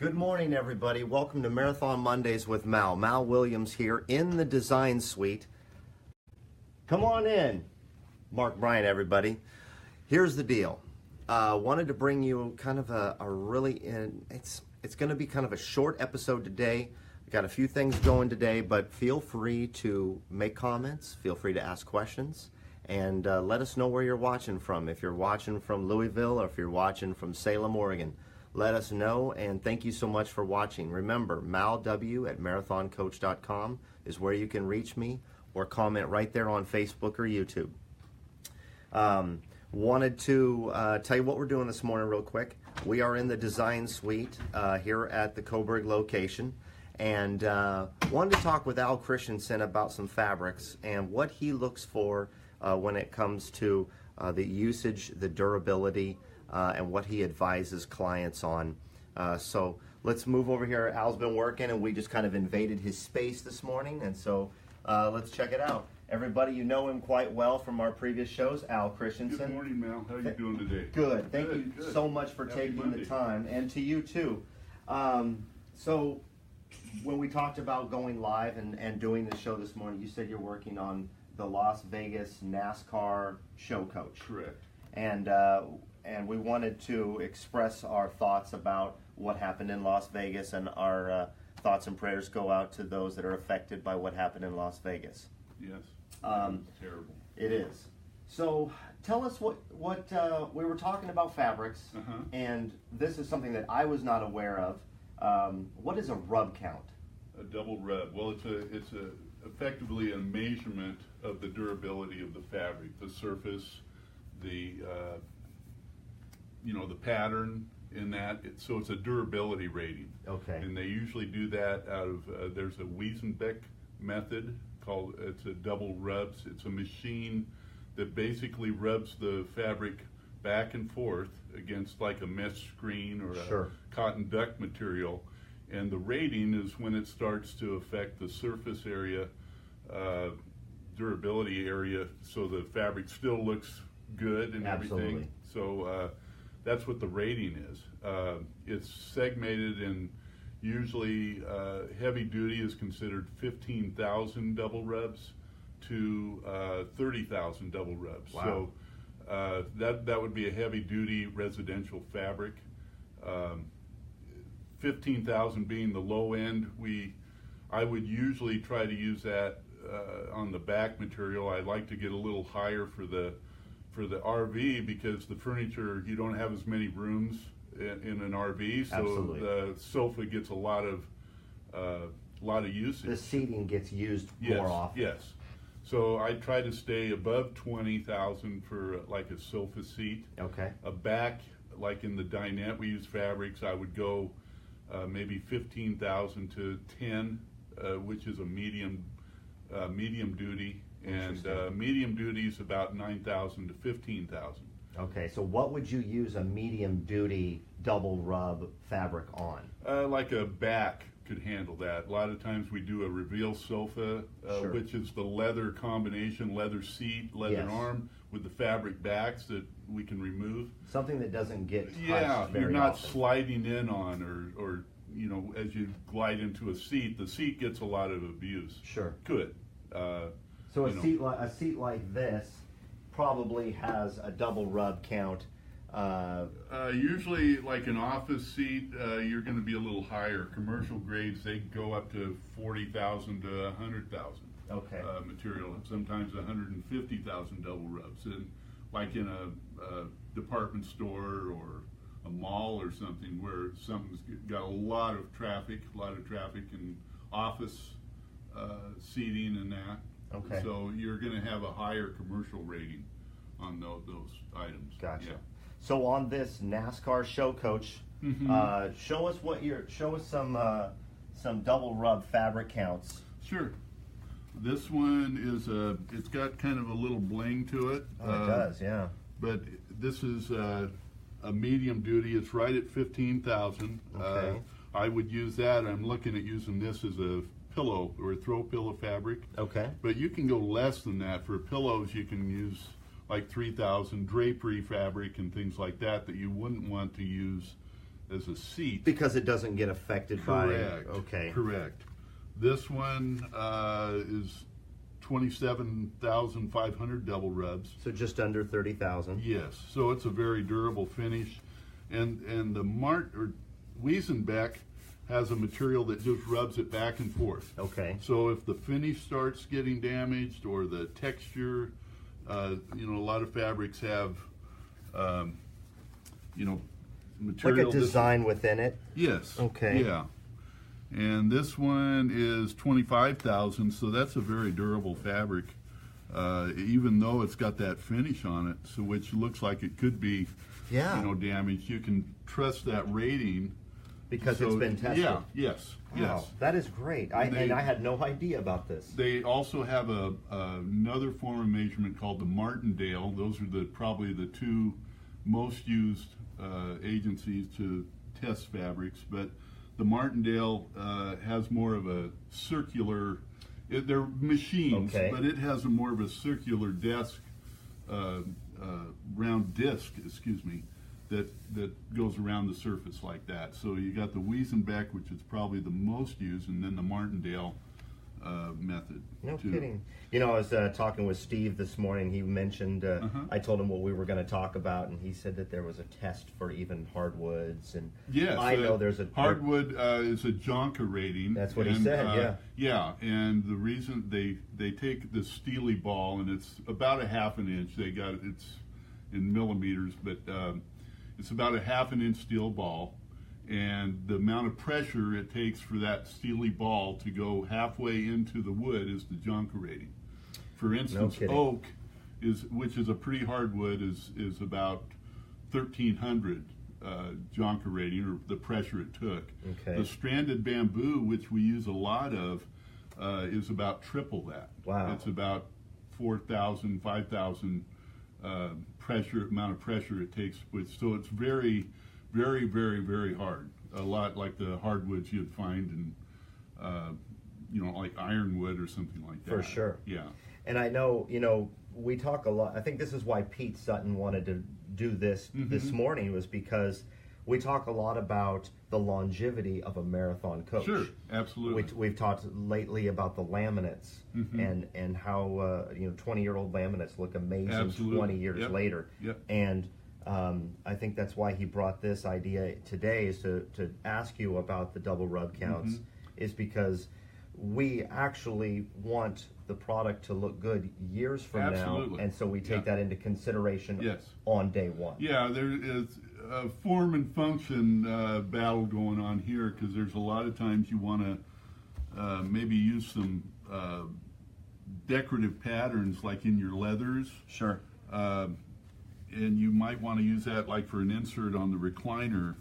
Good morning, everybody. Welcome to Marathon Mondays with Mal. Mal Williams here in the design suite. Come on in. Mark Bryant, everybody. Here's the deal. Wanted to bring you kind of a really, it's going to be kind of a short episode today. We've got a few things going today, but feel free to make comments. Feel free to ask questions. And let us know where you're watching from. If you're watching from Louisville or if you're watching from Salem, Oregon. Let us know, and thank you so much for watching. Remember, malw@marathoncoach.com is where you can reach me or comment right there on Facebook or YouTube. Wanted to tell you what we're doing this morning real quick. We are in the design suite here at the Coburg location, and wanted to talk with Al Christensen about some fabrics and what he looks for when it comes to the usage, the durability, and what he advises clients on. So let's move over here. Al's been working and we just kind of invaded his space this morning, and so let's check it out. Everybody, you know him quite well from our previous shows, Al Christensen. Good morning, Mal. How are you doing today? Good. Thank you so much for taking the time, and to you too. So when we talked about going live and doing the show this morning, you said you're working on the Las Vegas NASCAR show coach. Correct. And we wanted to express our thoughts about what happened in Las Vegas, and our thoughts and prayers go out to those that are affected by what happened in Las Vegas. Yes. Terrible. It is. So tell us what we were talking about fabrics, and this is something that I was not aware of. What is a rub count? A double rub. Well, it's effectively a measurement of the durability of the fabric, the surface, the the pattern in that. So it's a durability rating. Okay. And they usually do that out of there's a Wiesenbeck method called, it's a double rubs. It's a machine that basically rubs the fabric back and forth against like a mesh screen or a cotton duck material, and the rating is when it starts to affect the surface area, durability area, so the fabric still looks good and everything. So that's what the rating is. It's segmented, and usually heavy duty is considered 15,000 double rubs to 30,000 double rubs. Wow. So that would be a heavy duty residential fabric. 15,000 being the low end. I would usually try to use that on the back material. I like to get a little higher for the RV, because the furniture, you don't have as many rooms in an RV, so Absolutely. The sofa gets a lot of usage. The seating gets used more often. Yes. So I try to stay above 20,000 for like a sofa seat. Okay. A back, like in the dinette, we use fabrics. I would go maybe 15,000 to 10, which is a medium duty. And medium duty is about 9,000 to 15,000. Okay, so what would you use a medium duty double rub fabric on? Like a back could handle that. A lot of times we do a reveal sofa, which is the leather combination, leather seat, leather arm with the fabric backs that we can remove. Something that doesn't get touched you're very not often. sliding in on or as you glide into a seat, the seat gets a lot of abuse. Sure. Good. So a seat like this probably has a double rub count. Usually, like an office seat, you're going to be a little higher. Commercial grades, they go up to 40,000 to 100,000. Okay. Material, and sometimes 150,000 double rubs. And like in a department store or a mall or something where something's got a lot of traffic and office seating and that. Okay. So you're going to have a higher commercial rating on those items. Gotcha. Yeah. So on this NASCAR show coach, show us some double rub fabric counts. Sure. This one is it's got kind of a little bling to it. Oh, it does, yeah. But this is a medium duty. It's right at 15,000. Okay. I would use that. I'm looking at using this as a pillow or a throw pillow fabric. Okay. But you can go less than that. For pillows, you can use like 3,000 drapery fabric and things like that you wouldn't want to use as a seat. Because it doesn't get affected Correct. by. Okay. Correct. This one is 27,500 double rubs. So just under 30,000. Yes. So it's a very durable finish, and the Wiesenbeck has a material that just rubs it back and forth. Okay. So if the finish starts getting damaged or the texture, you know, a lot of fabrics have, you know, material. Like a design within it. Yes. Okay. Yeah. And this one is 25,000, so that's a very durable fabric, even though it's got that finish on it, so which looks like it could be, Yeah. you know, damaged. You can trust that rating. Because it's been tested. Yeah, yes, Wow, yes. that is great. And I had no idea about this. They also have another form of measurement called the Martindale. Those are probably the two most used agencies to test fabrics. But the Martindale has more of a circular. They're machines, Okay. but it has more of a circular round disc. Excuse me. That goes around the surface like that. So you got the Wiesenbeck, which is probably the most used, and then the Martindale method. No too. kidding. You know, I was talking with Steve this morning. He mentioned, I told him what we were going to talk about, and he said that there was a test for even hardwoods. And Yes, I know there's a hardwood is a Jonker rating. That's what he said. Yeah. Yeah, and the reason they take the Steely ball, and it's about a half an inch. It's in millimeters, but it's about a half an inch steel ball, and the amount of pressure it takes for that steely ball to go halfway into the wood is the Jonker rating. For instance, oak, which is a pretty hardwood, is about 1,300 Jonker rating, or the pressure it took. Okay. The stranded bamboo, which we use a lot of, is about triple that. Wow. It's about 4,000, 5,000 amount of pressure it takes, so it's very, very, very, very hard. A lot like the hardwoods you'd find in, you know, like ironwood or something like that. For sure. Yeah. And I know, you know, we talk a lot. I think this is why Pete Sutton wanted to do this this morning, was because we talk a lot about the longevity of a marathon coach. Sure, absolutely. We've talked lately about the laminates and how you know, 20-year-old laminates look amazing Absolutely. 20 years later. Yep. And I think that's why he brought this idea today, is to ask you about the double rub counts, is because we actually want the product to look good years from Absolutely. now, and so we take that into consideration Yes. on day one. Yeah, there is a form and function battle going on here, because there's a lot of times you want to maybe use some decorative patterns like in your leathers. Sure. And you might want to use that like for an insert on the recliner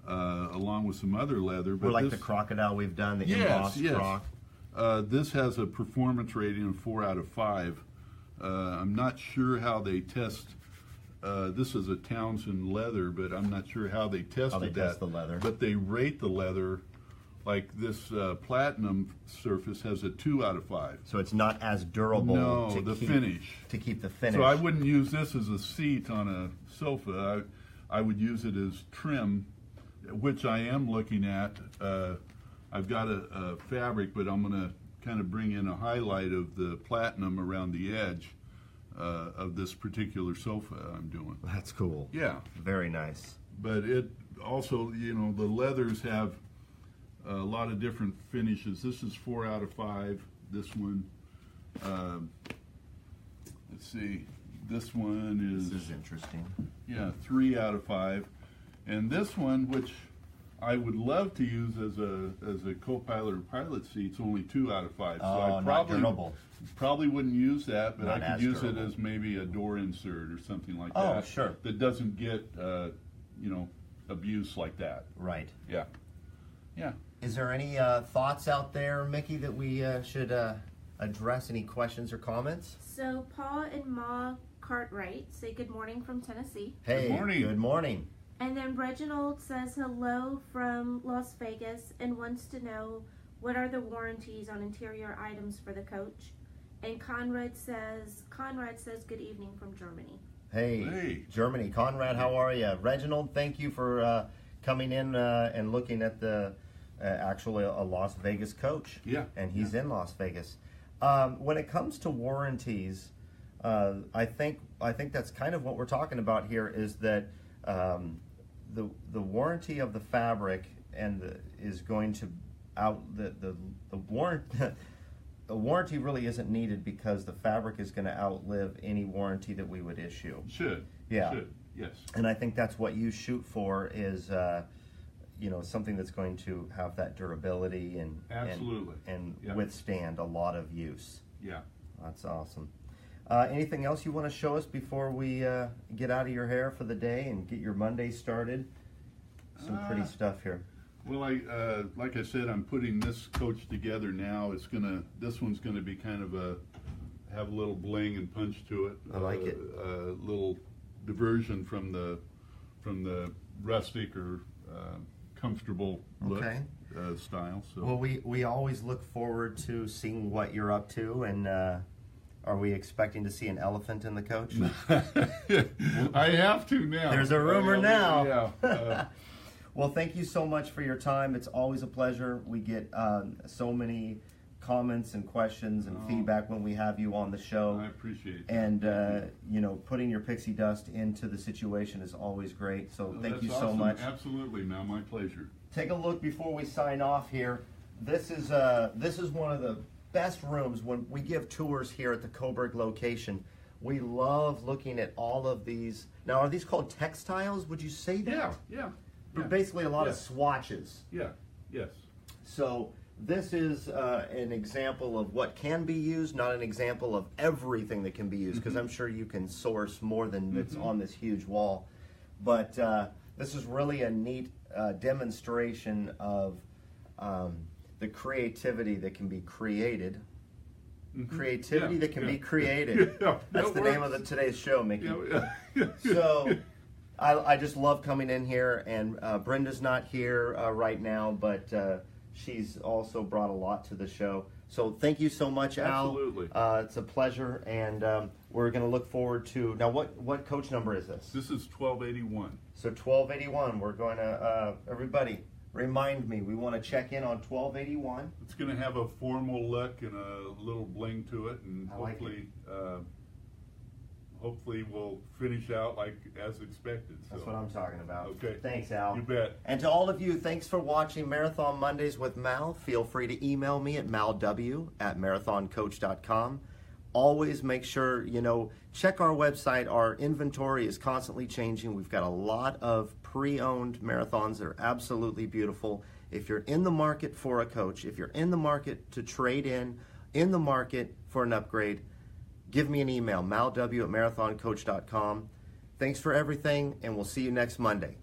along with some other leather. But Or like the crocodile we've done, the embossed croc. This has a performance rating of 4 out of 5. I'm not sure how they test. This is a Townsend leather, but I'm not sure how they tested test the leather. But they rate the leather, like this platinum surface has a 2 out of 5. So it's not as durable. No, to the keep, finish. To keep the finish. So I wouldn't use this as a seat on a sofa. I would use it as trim, which I am looking at. I've got a fabric, but I'm going to kind of bring in a highlight of the platinum around the edge of this particular sofa I'm doing. That's cool. Yeah. Very nice. But it also, you know, the leathers have a lot of different finishes. This is 4 out of 5. This one, let's see, this one is... This is interesting. Yeah, 3 out of 5. And this one, which I would love to use as a co-pilot or pilot seat, it's only 2 out of 5. So Oh, I not durable. probably wouldn't use that, but Not I could as use durable. it as maybe a door insert or something like Oh, that. sure. That doesn't get, you know, abuse like that. Right. Yeah. Yeah. Is there any thoughts out there, Mickey, that we should address? Any questions or comments? So Paul and Ma Cartwright say good morning from Tennessee. Hey, morning. Good morning. And then Reginald says hello from Las Vegas and wants to know what are the warranties on interior items for the coach. And Conrad says good evening from Germany. Hey, Hey. Germany. Conrad, how are you? Reginald, thank you for coming in and looking at the actually a Las Vegas coach. Yeah. And he's in Las Vegas. When it comes to warranties, I think that's kind of what we're talking about here is that the warranty of the fabric is going to the warrant. A warranty really isn't needed because the fabric is going to outlive any warranty that we would issue. Should. Yeah. Should. Yes. And I think that's what you shoot for is, something that's going to have that durability and Absolutely. and Yeah. withstand a lot of use. Yeah. That's awesome. Anything else you want to show us before we get out of your hair for the day and get your Monday started? Some pretty stuff here. Well, like I said, I'm putting this coach together now. This one's gonna be kind of have a little bling and punch to it. I like it. A little diversion from the rustic or comfortable look Okay. style. So. Well, we always look forward to seeing what you're up to, and are we expecting to see an elephant in the coach? I have to now. There's a rumor now. Yeah. Well, thank you so much for your time. It's always a pleasure. We get so many comments and questions and feedback when we have you on the show. I appreciate that. And putting your pixie dust into the situation is always great. So thank you so awesome. much. Absolutely, Mal. My pleasure. Take a look before we sign off here. This is one of the best rooms when we give tours here at the Coburg location. We love looking at all of these. Now, are these called textiles? Would you say that? Yeah. But basically a lot of Yes. swatches. Yeah. Yes. So this is an example of what can be used, not an example of everything that can be used, because I'm sure you can source more than that's on this huge wall. But this is really a neat demonstration of the creativity that can be created. Creativity Yeah, that can yeah. be created. Yeah, That's that the name works. of today's show, Mickey. Yeah. So I just love coming in here, and Brenda's not here right now, but she's also brought a lot to the show. So thank you so much, Al. Absolutely. It's a pleasure, and we're going to look forward to, now what coach number is this? This is 1281. So 1281, we're going to, everybody, remind me, we want to check in on 1281. It's going to have a formal look and a little bling to it, and I like hopefully we'll finish out like as expected. That's So. what I'm talking about. Okay. Thanks, Al. You bet. And to all of you, thanks for watching Marathon Mondays with Mal. Feel free to email me at malw@marathoncoach.com. Always make sure, check our website. Our inventory is constantly changing. We've got a lot of pre-owned marathons that are absolutely beautiful. If you're in the market for a coach, if you're in the market to trade in the market for an upgrade, give me an email, malw@marathoncoach.com. Thanks for everything, and we'll see you next Monday.